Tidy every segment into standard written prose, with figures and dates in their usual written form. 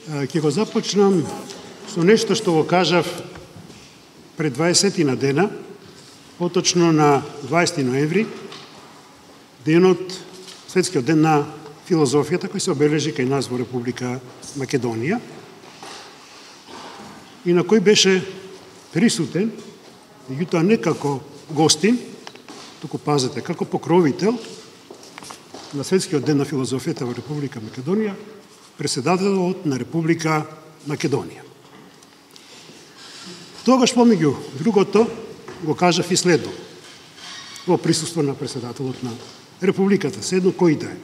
Ќе го започнам со нешто што го кажав пред 20 на дена, поточно на 20 ноември, денот, светскиот ден на филозофијата, кој се обележи кај нас во Република Македонија, и на кој беше присутен, меѓутоа не како гостин, туку пазете, како покровител на светскиот ден на филозофијата во Република Македонија, председателот на Република Македонија. Тогаш помеѓу другото го кажав и следно во присуство на председателот на Републиката, седно кој да е,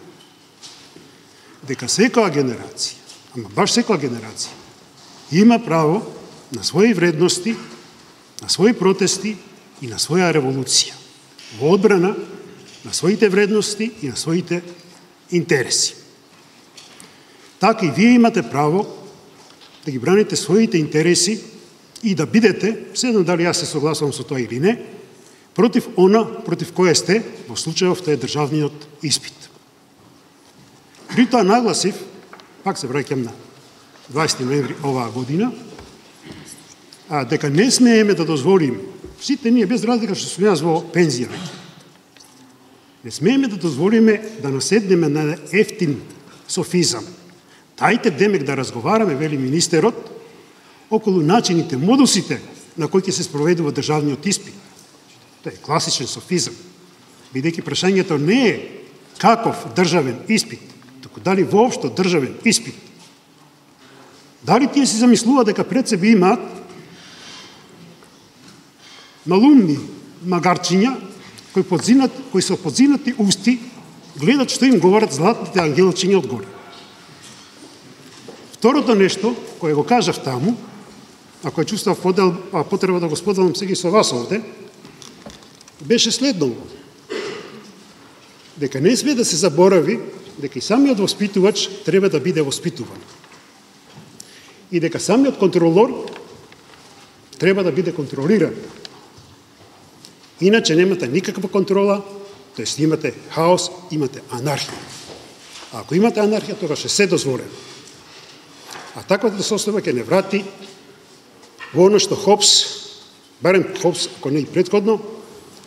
дека секоја генерација, ама баш секоја генерација, има право на своји вредности, на своји протести и на своја револуција, во одбрана на своите вредности и на своите интереси. Така и вие имате право да ги браните своите интереси и да бидете, седно дали јас се согласувам со тоа или не, против она, против кое сте, во случајов тоа е државниот испит. При тоа нагласив, пак се враќам на 20 ноември оваа година, дека не смееме да дозволиме, сите ние без разлика што сме јас во пензија, не смееме да дозволиме да наседнеме на ефтин софизам. Тајте демек да разговараме, вели министерот, околу начините, модусите на кои ќе се спроведува државниот испит. Тоа е класичен софизам, бидејќи прашањето не е каков државен испит, туку дали воопшто државен испит. Дали тие си замислува дека пред себе имаат малумни магарчиња кои со подзинати усти гледат што им говорат златните ангелчиња одгоре. Второто нешто, кое го кажав таму, а кое чувствав потреба да го споделам сега со вас овде, беше следно. Дека не sme да се заборави дека и самиот воспитувач треба да биде воспитуван. И дека самиот контролор треба да биде контролиран. Иначе немате никаква контрола, тоест имате хаос, имате анархија. А ако имате анархија, тогаш е се дозволено. А таквата состојба ќе не врати во оно што Хобс, барем Хобс, ако не и претходно,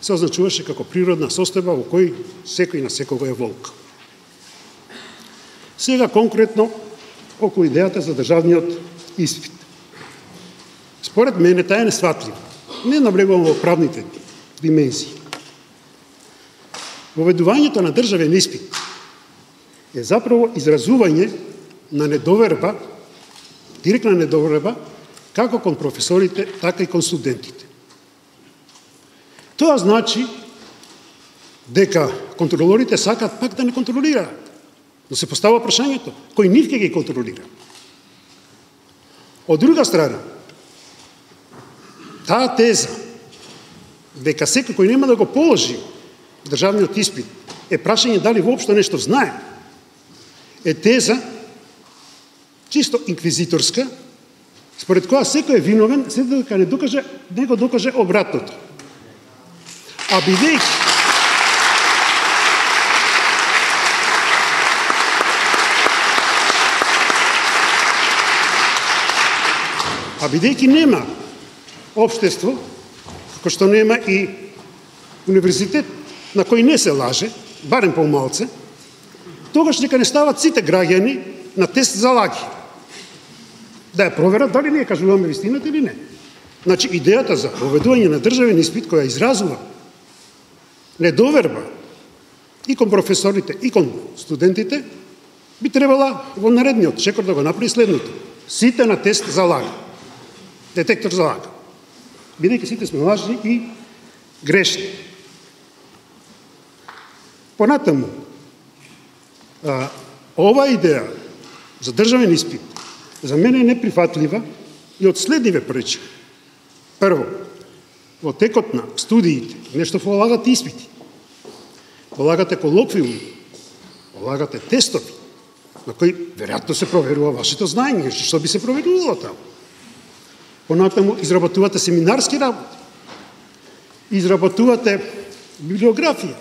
се означуваше како природна состојба во кој секој на секого е волк. Сега конкретно околу идејата за државниот испит. Според мене таа е несватлива. Не навлегувам во правните димензии. Воведувањето на државен испит е заправо изразување на недоверба, директна недоверба, како кон професорите, така и кон студентите. Тоа значи дека контролорите сакат пак да не контролираат, но се постава прашањето, кој нив ќе ги контролира? Од друга страна, таа теза, дека секој кој нема да го положи државниот испит, е прашање дали воопшто нешто знае, е теза чисто инквизиторска, според која секој е виновен, се дека не го докаже обратното. А бидејќи нема општество, како што нема и универзитет на кој не се лаже, барем помалце, тогаш нека не стават сите граѓани на тест за лаги. Да ја проверат дали ние кажуваме вистината или не. Значи, идејата за воведување на државен испит која изразува недоверба и кон професорите и кон студентите, би требала во наредниот чекор да го направи следното. Сите на тест за лага. Детектор за лага. Бидејќи сите сме лажни и грешни. Понатаму, ова идеја за државен испит за мене е неприфатлива и од следниве причини. Прво, во текот на студиите нешто полагате испити, полагате колоквиуми, полагате тестови, на кои веројатно се проверува вашето знаење, што би се проверувало таму. Понатаму изработувате семинарски работи, изработувате библиографија,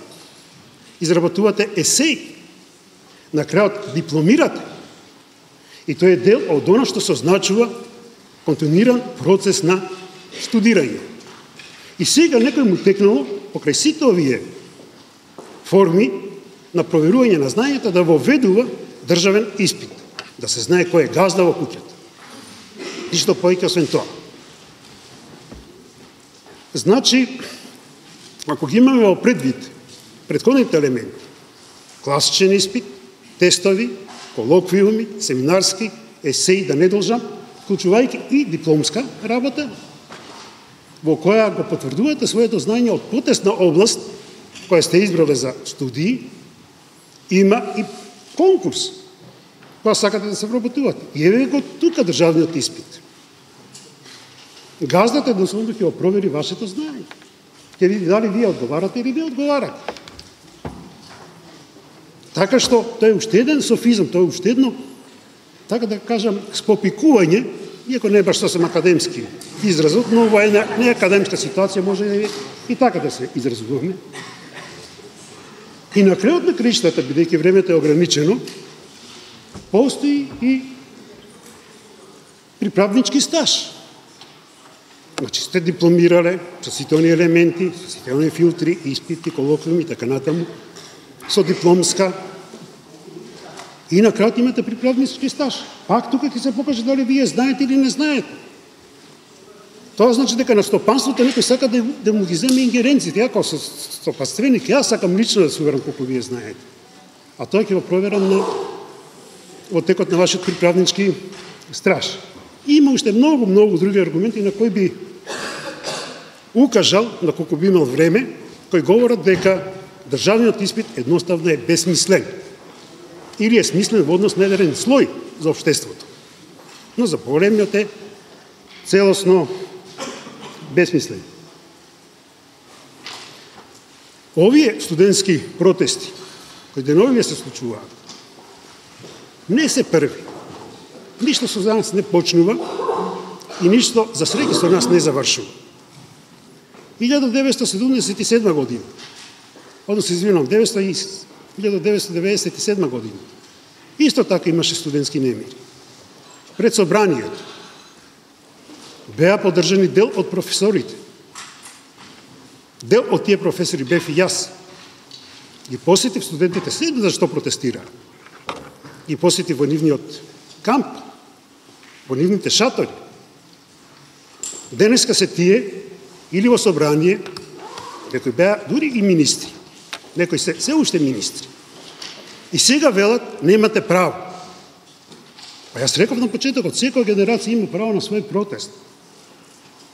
изработувате есеи, на крајот дипломирате И тоа е дел од оно што се означува континуиран процес на студирање. И сега некој му текнало, покрај сите овие форми на проверување на знањата, да воведува државен испит, да се знае кој е газда во куќата. Ништо повеќе освен тоа. Значи, ако ги имаме во предвид претходните елементи, класичен испит, тестови, колоквиуми, семинарски, есеи, да не должам, вклучувајќи и дипломска работа, во која го потврдувате своето знаење од потесна област, која сте избрале за студии, има и конкурс, која сакате да се вработувате. И еве го тука државниот испит. Газдата едноставно ќе го провери вашето знаење. Ќе види дали вие одговарате или не одговарате. Така што тоа е уште еден софизм, тоа е уште едно, така да кажам, спопикување, иако не е баш сосем академски изразот, но ова е не академска ситуација, може и така да се изразуваме. И на крајот на краиштата, бидејќи времето е ограничено, постои и приправнички стаж. Значи сте дипломирале со сите оние елементи, со сите оние филтри, испити, колоквиуми и така натаму, со дипломска. И на крајот имате приправнички стаж. Пак тука ќе се покаже дали вие знаете или не знаете. Тоа значи дека на стопанството некој сака да му ги земе ингеренциите. Ја како стопанственик, јас сакам лично да се уверам колку вие знаете. А тоа ќе го проверам во текот на вашиот приправнички стаж. И има уште многу други аргументи на кои би укажал, на колку би имал време, кои говорат дека државниот испит едноставно е безсмислен. Или е смислен во однос на еден слој за општеството. Но за поголемиот е целосно безсмислен. Овие студентски протести, кои деновиве се случуваат, не се први. Ништо со нас не почнува и ништо за среќа со нас не завршува. 1977 година, односно, извинувам, 1997 година, исто така имаше студентски немири. Пред собранието беа поддржани дел од професорите. Дел од тие професори бев и јас. Ги посетив студентите следно зашто протестираа. Ги посетив во нивниот камп, во нивните шатори. Денеска се тие или во собрание, некои беа дури и министри, некои се уште министри. И сега велат, немате право. Па јас реков на почетокот, секоја генерација има право на свој протест,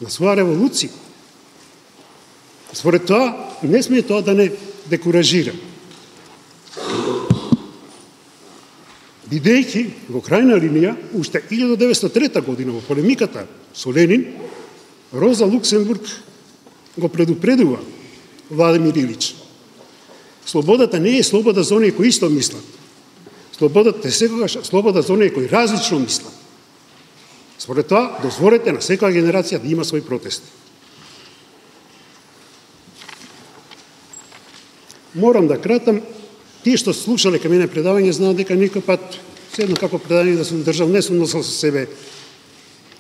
на своја револуција. Според тоа, не сме тоа да не декуражира. Бидејќи во крајна линија, уште 1903 година во полемиката со Ленин, Роза Луксембург го предупредува Владимир Илич. Слободата не е слобода за оние кои исто мислат. Слободата е секогаш слобода за оние кои различно мислат. Според тоа, дозволете на секоја генерација да има свој протест. Морам да кратам, тие што слушале кај мене предавање знаат дека некој пат, седно како предавање да сум држал, не сум носил со себе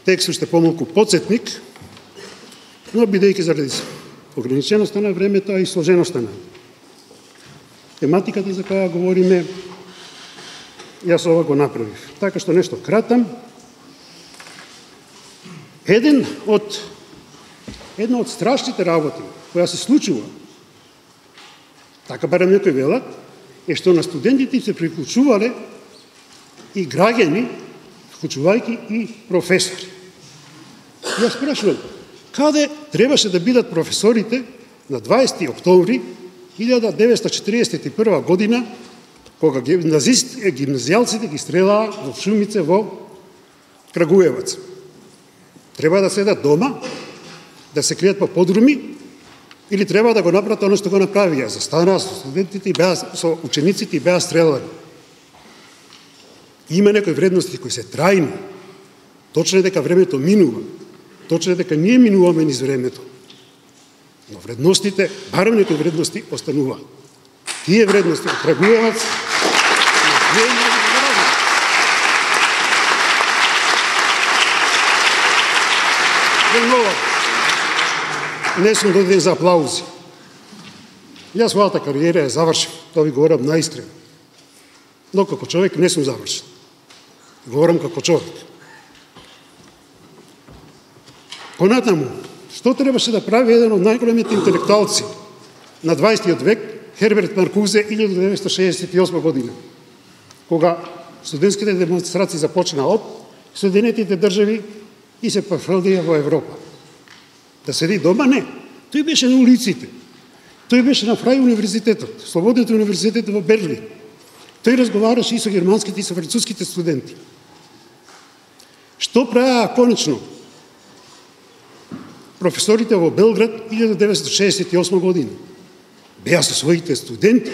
текст уште помалку подсетник, но бидејќи заради ограниченоста на времето и сложеноста на тематиката за која говориме, јас ова го направив. Така што нешто кратам. Една од страшните работи која се случува, така барем некој велат, е што на студентите се приклучувале и граѓани, вклучувајќи и професори. Јас прашувам, каде требаше да бидат професорите на 20. октомври 1941 година, кога гимназијалците ги стрелаа во Шумице во Крагуевац? Треба да седат дома, да се кријат по подруми, или треба да го направат оно што го направија? Застанаа со студентите и со учениците и беа стрелани. Има некои вредности кои се трајни. Точно е дека времето минува. Точно е дека ние минуваме низ времето. Но вредностите, барем некои вредности, остануваат. Тие вредности од Крагуевац Не сум доден за аплаузи. Јас својата кариера ја завршив, тоа ви говорам наистрено. Но како човек не сум завршен. Говорам како човек. Понатаму, што требаше да прави еден од најголемите интелектуалци на 20. век, Херберт Маркузе, 1968 година, кога студентските демонстрации започнаа од Соединетите држави и се префрлија во Европа. Да седи дома? Не. Тој беше на улиците. Тој беше на Фрај универзитетот, Слободниот универзитет во Берлин. Тој разговараше и со германските и со француските студенти. Што правеа конечно професорите во Белград 1968 година? Беа со своите студенти.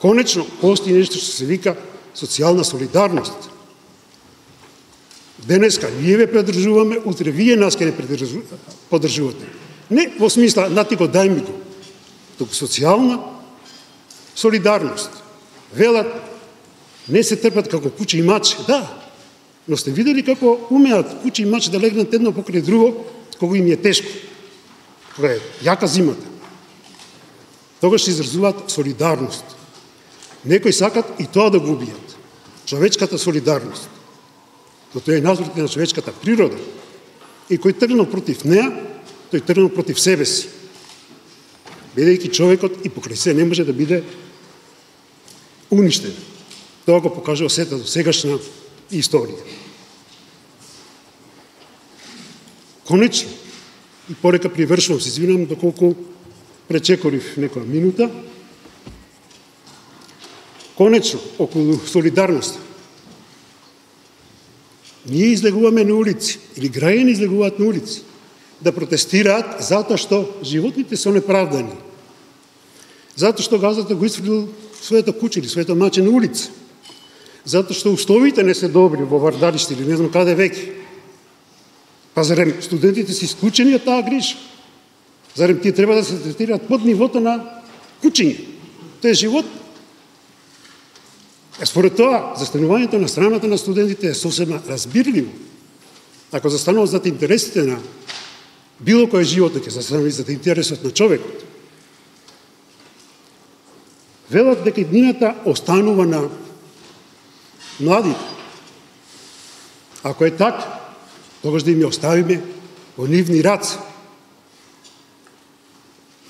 Конечно, постои нешто што се вика социјална солидарност. Денеска ние ве придржуваме, утре вие нас ке не поддржувате. Не во смисла на ти го дај ми го, туку социјална солидарност. Велат, не се трпат како куче и мач, да, но сте видели како умеат куче и мач да легнат едно покрај друго, кога им е тешко, кога е јака зимата. Тогаш се изразуваат солидарност. Некои сакат и тоа да го убијат. Човечката солидарност. Но тоа е назорите на човечката природа. И кој тргнал против неа, тој тргнал против себе си. Бидејќи човекот и покрај се не може да биде уништен. Тоа го покажува сета до сегашна историја. Конечно, и порека привршувам, се извинам доколку пречекорив некоја минута. Конечно, околу солидарност. Ние излегуваме на улици, или граѓани излегуваат на улици, да протестираат затоа што животните се неправдани. Затоа што газата го изфрлил своето куче или своето маче на улица. Затоа што условите не се добри во вардариште или не знам каде веќе. Па зарем студентите се исклучени од таа грижа? Зарем тие треба да се третираат под нивото на кучиње? Тоа е живот. Според тоа, застанувањето на страната на студентите е сосема разбирливо. Ако застануват зад интересите на било кој живот, ќе застанува зад интересот на човекот. Велат дека иднината останува на младите. Ако е така, тогаш да им ја оставиме во нивни раце.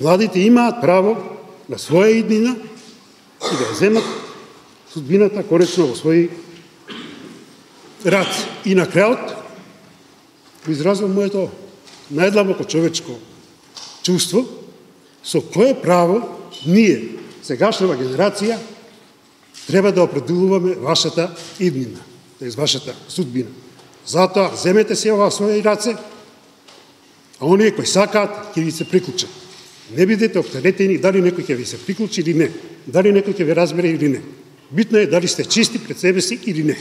Младите имаат право на своја иднина и да ја земат судбината конечно во своји раце. И на крајот го изразвам моето најдлабоко човечко чувство, со кое право ние, сегашнава генерација, треба да определуваме вашата иднина, тоест вашата судбина. Затоа земете се во своји раце, а оние кои сакаат ќе ви се приклучат. Не бидете оптеретени дали некој ќе ви се приклучи или не, дали некој ќе ви разбере или не. Битно е дали сте чисти пред себе си или не.